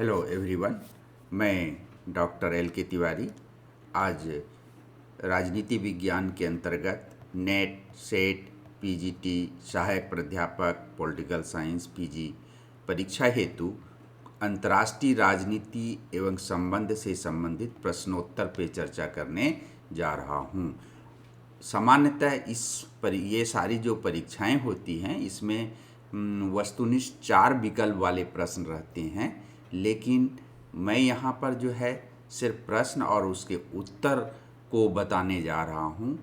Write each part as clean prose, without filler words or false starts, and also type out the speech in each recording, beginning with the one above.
Hello everyone, मैं doctor L के तिवारी आज राजनीति विज्ञान के अंतर्गत नेट सेट पीजीटी सहायक प्राध्यापक पॉलिटिकल साइंस पीजी परीक्षा हेतु अंतर्राष्ट्रीय राजनीति एवं संबंध से संबंधित प्रश्नोत्तर पे चर्चा करने जा रहा हूँ। सामान्यतः ये सारी जो परीक्षाएं होती हैं इसमें वस्तुनिष्ठ 4 विकल्प वाले प्रश्न रहते हैं, लेकिन मैं यहाँ पर जो है सिर्फ प्रश्न और उसके उत्तर को बताने जा रहा हूँ।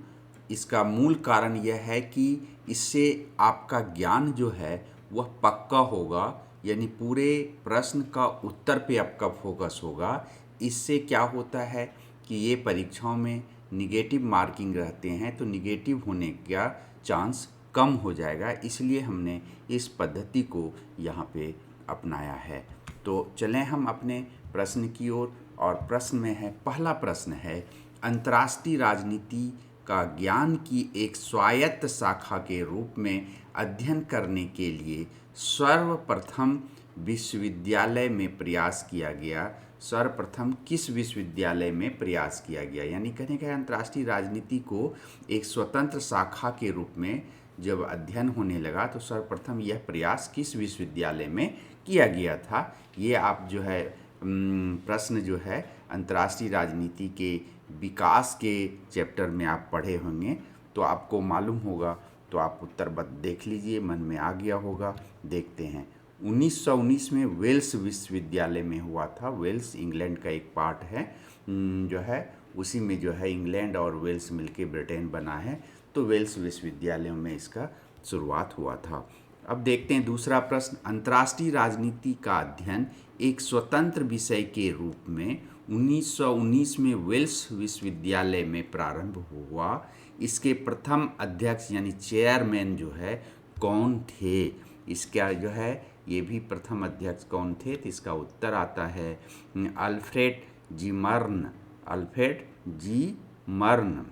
इसका मूल कारण यह है कि इससे आपका ज्ञान जो है वह पक्का होगा, यानी पूरे प्रश्न का उत्तर पे आपका फोकस होगा। इससे क्या होता है कि ये परीक्षाओं में निगेटिव मार्किंग रहते हैं, तो निगेटिव होने का चांस कम हो जाएगा, इसलिए हमने इस पद्धति को यहाँ पे अपनाया है। तो चलें हम अपने प्रश्न की ओर। और प्रश्न में है, पहला प्रश्न है, अंतर्राष्ट्रीय राजनीति का ज्ञान की एक स्वायत्त शाखा के रूप में अध्ययन करने के लिए सर्वप्रथम विश्वविद्यालय में प्रयास किया गया। सर्वप्रथम किस विश्वविद्यालय में प्रयास किया गया, यानी कहने का अंतर्राष्ट्रीय राजनीति को एक स्वतंत्र शाखा के रूप में जब अध्ययन होने लगा तो सर्वप्रथम यह प्रयास किस विश्वविद्यालय में किया गया था। ये आप जो है प्रश्न जो है अंतर्राष्ट्रीय राजनीति के विकास के चैप्टर में आप पढ़े होंगे तो आपको मालूम होगा, तो आप उत्तर देख लीजिए, मन में आ गया होगा। देखते हैं, 1919 में वेल्स विश्वविद्यालय में हुआ था। वेल्स इंग्लैंड का एक पार्ट है जो है, उसी में जो है इंग्लैंड और वेल्स मिलके ब्रिटेन बना है, तो वेल्स विश्वविद्यालय में इसका शुरुआत हुआ था। अब देखते हैं दूसरा प्रश्न, अंतर्राष्ट्रीय राजनीति का अध्ययन एक स्वतंत्र विषय के रूप में 1919 में वेल्स विश्वविद्यालय में प्रारंभ हुआ। इसके प्रथम अध्यक्ष यानी चेयरमैन जो है कौन थे? इसका जो है ये भी प्रथम अध्यक्ष कौन थे, तो इसका उत्तर आता है अल्फ्रेड जी मर्न। अल्फ्रेड जी मर्न,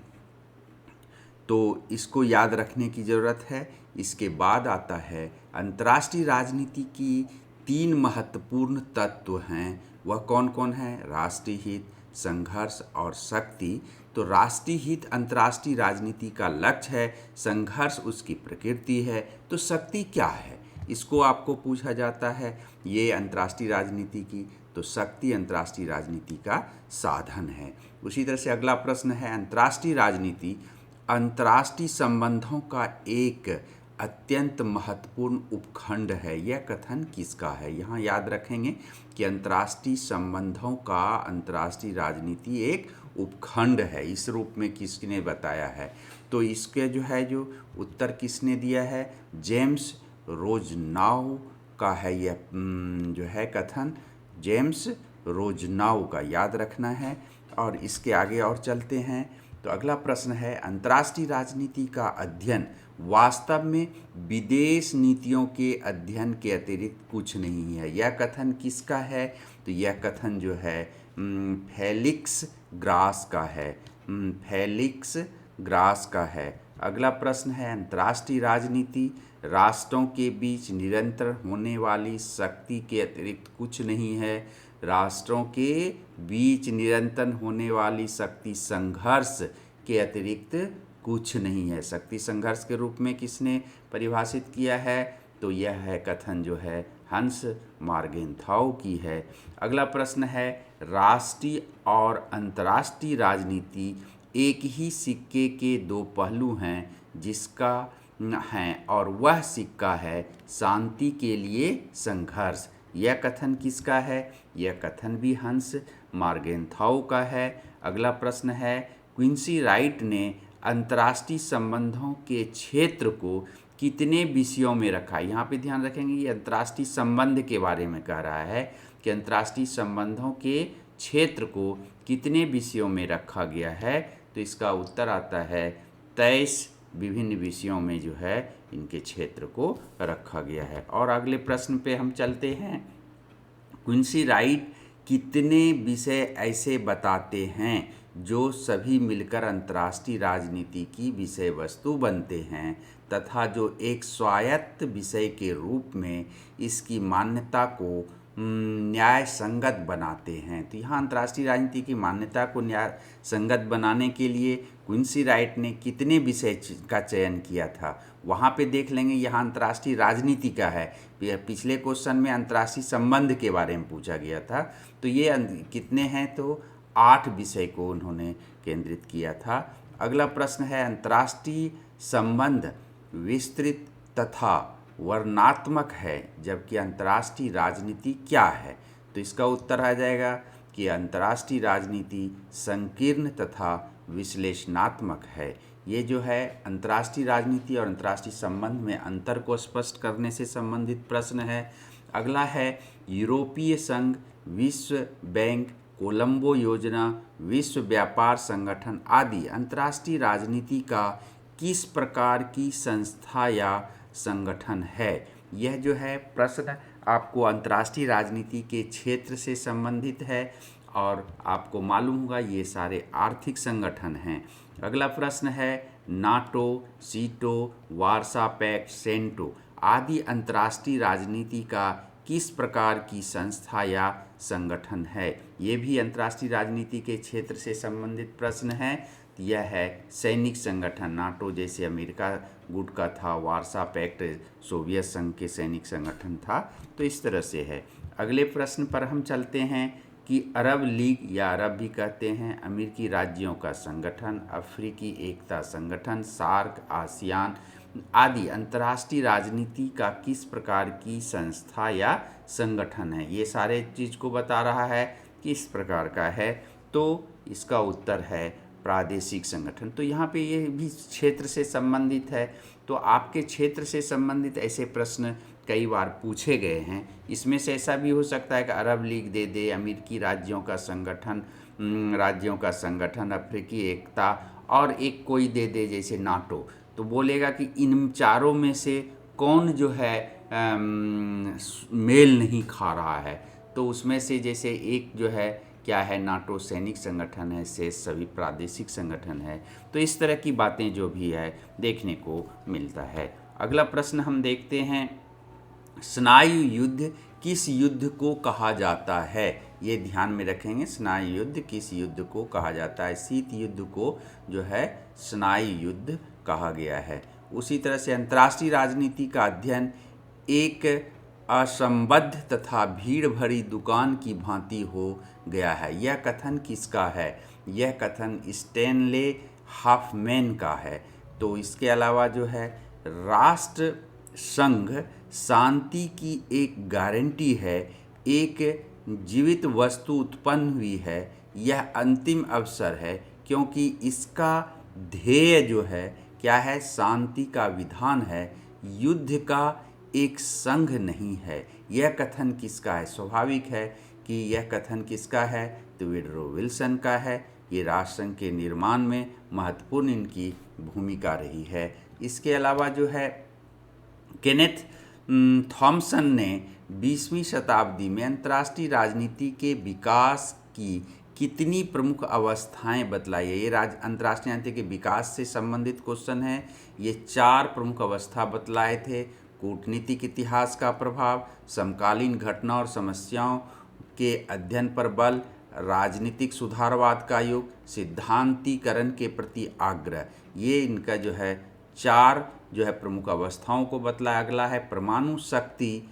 तो इसको याद रखने की ज़रूरत है। इसके बाद आता है अंतर्राष्ट्रीय राजनीति की 3 महत्वपूर्ण तत्व हैं, वह कौन कौन है? राष्ट्रीय हित, संघर्ष और शक्ति। तो राष्ट्रीय हित अंतर्राष्ट्रीय राजनीति का लक्ष्य है, संघर्ष उसकी प्रकृति है, तो शक्ति क्या है इसको आपको पूछा जाता है। ये अंतर्राष्ट्रीय राजनीति की, तो शक्ति अंतर्राष्ट्रीय राजनीति का साधन है। उसी तरह से अगला प्रश्न है, अंतर्राष्ट्रीय राजनीति अंतर्राष्ट्रीय संबंधों का एक अत्यंत महत्वपूर्ण उपखंड है, यह कथन किसका है? यहाँ याद रखेंगे कि अंतर्राष्ट्रीय संबंधों का अंतर्राष्ट्रीय राजनीति एक उपखंड है, इस रूप में किसने बताया है? तो इसके जो है जो उत्तर किसने दिया है? जेम्स रोजनाउ का है यह जो है कथन, जेम्स रोजनाउ का याद रखना है। और इसके आगे और चलते हैं, तो अगला प्रश्न है, अंतर्राष्ट्रीय राजनीति का अध्ययन वास्तव में विदेश नीतियों के अध्ययन के अतिरिक्त कुछ नहीं है, यह कथन किसका है? तो यह कथन जो है फेलिक्स ग्रास का है। फेलिक्स ग्रास का है। अगला प्रश्न है, अंतर्राष्ट्रीय राजनीति राष्ट्रों के बीच निरंतर होने वाली शक्ति के अतिरिक्त कुछ नहीं है। राष्ट्रों के बीच निरंतर होने वाली शक्ति संघर्ष के अतिरिक्त कुछ नहीं है। शक्ति संघर्ष के रूप में किसने परिभाषित किया है? तो यह है कथन जो है हंस मार्गेनथाउ की है। अगला प्रश्न है, राष्ट्रीय और अंतर्राष्ट्रीय राजनीति एक ही सिक्के के 2 पहलू हैं, जिसका हैं और वह सिक्का है शांति के लिए संघर्ष, यह कथन किसका है? यह कथन भी हंस मार्गेनथाउ का है। अगला प्रश्न है, क्विंसी राइट ने अंतर्राष्ट्रीय संबंधों के क्षेत्र को कितने विषयों में रखा? यहाँ पे ध्यान रखेंगे, ये अंतर्राष्ट्रीय संबंध के बारे में कह रहा है कि अंतर्राष्ट्रीय संबंधों के क्षेत्र को कितने विषयों में रखा गया है। तो इसका उत्तर आता है 23 विभिन्न विषयों में जो है इनके क्षेत्र को रखा गया है। और अगले प्रश्न पे हम चलते हैं, क्विंसी राइट कितने विषय ऐसे बताते हैं जो सभी मिलकर अंतर्राष्ट्रीय राजनीति की विषय वस्तु बनते हैं तथा जो एक स्वायत्त विषय के रूप में इसकी मान्यता को न्याय संगत बनाते हैं। तो यहाँ अंतर्राष्ट्रीय राजनीति की मान्यता को न्याय संगत बनाने के लिए क्विंसी राइट ने कितने विषय का चयन किया था, वहाँ पे देख लेंगे। यहाँ अंतर्राष्ट्रीय राजनीति का है, पिछले क्वेश्चन में अंतर्राष्ट्रीय संबंध के बारे में पूछा गया था। तो ये कितने हैं, तो 8 विषय को उन्होंने केंद्रित किया था। अगला प्रश्न है, अंतर्राष्ट्रीय संबंध विस्तृत तथा वर्णनात्मक है जबकि अंतर्राष्ट्रीय राजनीति क्या है। तो इसका उत्तर आ जाएगा कि अंतर्राष्ट्रीय राजनीति संकीर्ण तथा विश्लेषणात्मक है। ये जो है अंतर्राष्ट्रीय राजनीति और अंतर्राष्ट्रीय संबंध में अंतर को स्पष्ट करने से संबंधित प्रश्न है। अगला है, यूरोपीय संघ, विश्व बैंक, कोलंबो योजना, विश्व व्यापार संगठन आदि अंतर्राष्ट्रीय राजनीति का किस प्रकार की संस्था या संगठन है। यह जो है प्रश्न आपको अंतर्राष्ट्रीय राजनीति के क्षेत्र से संबंधित है और आपको मालूम होगा ये सारे आर्थिक संगठन हैं। अगला प्रश्न है, नाटो, सीटो, वार्सा पैक्ट, सेंटो आदि अंतर्राष्ट्रीय राजनीति का किस प्रकार की संस्था या संगठन है। ये भी अंतर्राष्ट्रीय राजनीति के क्षेत्र से संबंधित प्रश्न है। यह है सैनिक संगठन, नाटो जैसे अमेरिका गुट का था, वार्सा पैक्ट सोवियत संघ के सैनिक संगठन था। तो इस तरह से है। अगले प्रश्न पर हम चलते हैं कि अरब लीग या अरब भी कहते हैं, अमेरिकी राज्यों का संगठन, अफ्रीकी एकता संगठन, सार्क, आसियान आदि अंतर्राष्ट्रीय राजनीति का किस प्रकार की संस्था या संगठन है। ये सारे चीज़ को बता रहा है किस प्रकार का है। तो इसका उत्तर है प्रादेशिक संगठन। तो यहाँ पे ये भी क्षेत्र से संबंधित है। तो आपके क्षेत्र से संबंधित ऐसे प्रश्न कई बार पूछे गए हैं। इसमें से ऐसा भी हो सकता है कि अरब लीग दे दे, अमेरिकी राज्यों का संगठन, अफ्रीकी एकता और एक कोई दे दे जैसे नाटो। तो बोलेगा कि इन चारों में से कौन जो है मेल नहीं खा रहा है। तो उसमें से जैसे एक जो है क्या है, नाटो सैनिक संगठन है, से सभी प्रादेशिक संगठन है। तो इस तरह की बातें जो भी है देखने को मिलता है। अगला प्रश्न हम देखते हैं, स्नायु युद्ध किस युद्ध को कहा जाता है। ये ध्यान में रखेंगे, स्नायु युद्ध किस युद्ध को कहा जाता है। शीत युद्ध को जो है स्नायु युद्ध कहा गया है। उसी तरह से अंतर्राष्ट्रीय राजनीति का अध्ययन एक असंबद्ध तथा भीड़ भरी दुकान की भांति हो गया है। यह कथन किसका है। यह कथन स्टैनले हॉफमैन का है। तो इसके अलावा जो है, राष्ट्र संघ शांति की एक गारंटी है, एक जीवित वस्तु उत्पन्न हुई है, यह अंतिम अवसर है क्योंकि इसका ध्येय जो है क्या है, शांति का विधान है, युद्ध का एक संघ नहीं है। यह कथन किसका है। स्वाभाविक है कि यह कथन किसका है, तो वुडरो विल्सन का है। ये राष्ट्रसंघ के निर्माण में महत्वपूर्ण इनकी भूमिका रही है। इसके अलावा जो है, केनेथ थॉमसन ने 20वीं शताब्दी में अंतर्राष्ट्रीय राजनीति के विकास की कितनी प्रमुख अवस्थाएं बतलाई है। ये अंतर्राष्ट्रीय राजनीति के विकास से संबंधित क्वेश्चन है। ये 4 प्रमुख अवस्था बतलाए थे। कूटनीतिक इतिहास का प्रभाव, समकालीन घटना और समस्याओं के अध्ययन पर बल, राजनीतिक सुधारवाद का युग, सिद्धांतीकरण के प्रति आग्रह। ये इनका जो है 4 जो है प्रमुख अवस्थाओं को बतलाया। अगला है, परमाणु शक्ति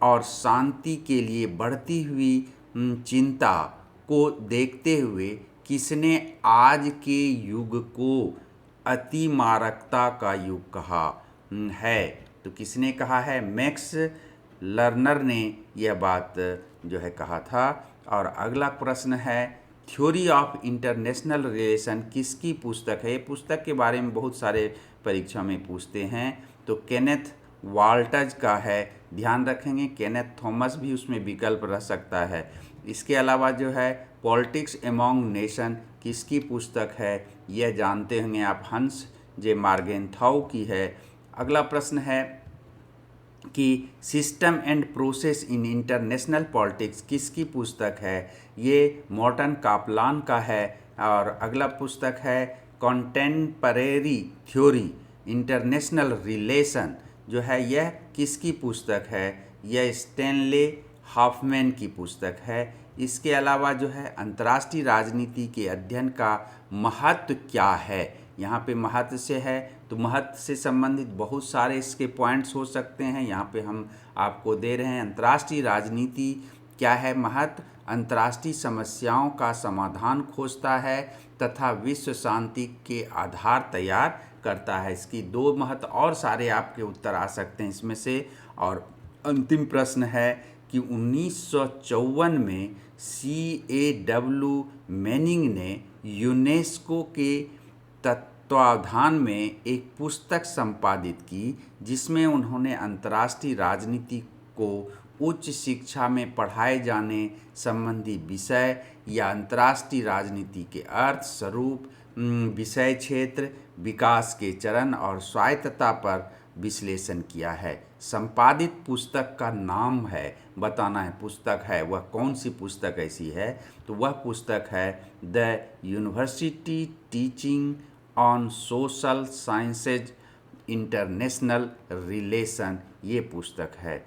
और शांति के लिए बढ़ती हुई चिंता को देखते हुए किसने आज के युग को अतिमारकता का युग कहा है। तो किसने कहा है, मैक्स लर्नर ने यह बात जो है कहा था। और अगला प्रश्न है, थ्योरी ऑफ इंटरनेशनल रिलेशन किसकी पुस्तक है। ये पुस्तक के बारे में बहुत सारे परीक्षा में पूछते हैं। तो केनेथ वाल्टज का है, ध्यान रखेंगे। केनेथ थॉमस भी उसमें विकल्प रह सकता है। इसके अलावा जो है, पॉलिटिक्स एमॉन्ग नेशन किसकी पुस्तक है, यह जानते होंगे आप, हंस जे मार्गेनथाउ की है। अगला प्रश्न है कि system and process in international politics किसकी पुस्तक है, ये मॉर्टन कापलान का है। और अगला पुस्तक है, कॉन्टेम्परेरी थ्योरी इंटरनेशनल रिलेशन जो है, यह किसकी पुस्तक है, यह स्टैनले हॉफमैन की पुस्तक है। इसके अलावा जो है अंतर्राष्ट्रीय राजनीति के अध्ययन का महत्व क्या है, यहाँ पे महत्व से है तो महत्व से संबंधित बहुत सारे इसके पॉइंट्स हो सकते हैं, यहाँ पे हम आपको दे रहे हैं। अंतर्राष्ट्रीय राजनीति क्या है महत्व? अंतर्राष्ट्रीय समस्याओं का समाधान खोजता है तथा विश्व शांति के आधार तैयार करता है। इसकी दो महत्व और सारे आपके उत्तर आ सकते हैं इसमें से। और अंतिम प्रश्न है कि 1954 में C.A.W. मैनिंग ने यूनेस्को के तत्वावधान में एक पुस्तक संपादित की जिसमें उन्होंने अंतर्राष्ट्रीय राजनीति को उच्च शिक्षा में पढ़ाए जाने संबंधी विषय या अंतर्राष्ट्रीय राजनीति के अर्थ, स्वरूप, विषय क्षेत्र, विकास के चरण और स्वायत्तता पर विश्लेषण किया है। संपादित पुस्तक का नाम है, बताना है पुस्तक है वह कौन सी पुस्तक ऐसी है, तो वह पुस्तक है the university teaching on social sciences international relation, ये पुस्तक है।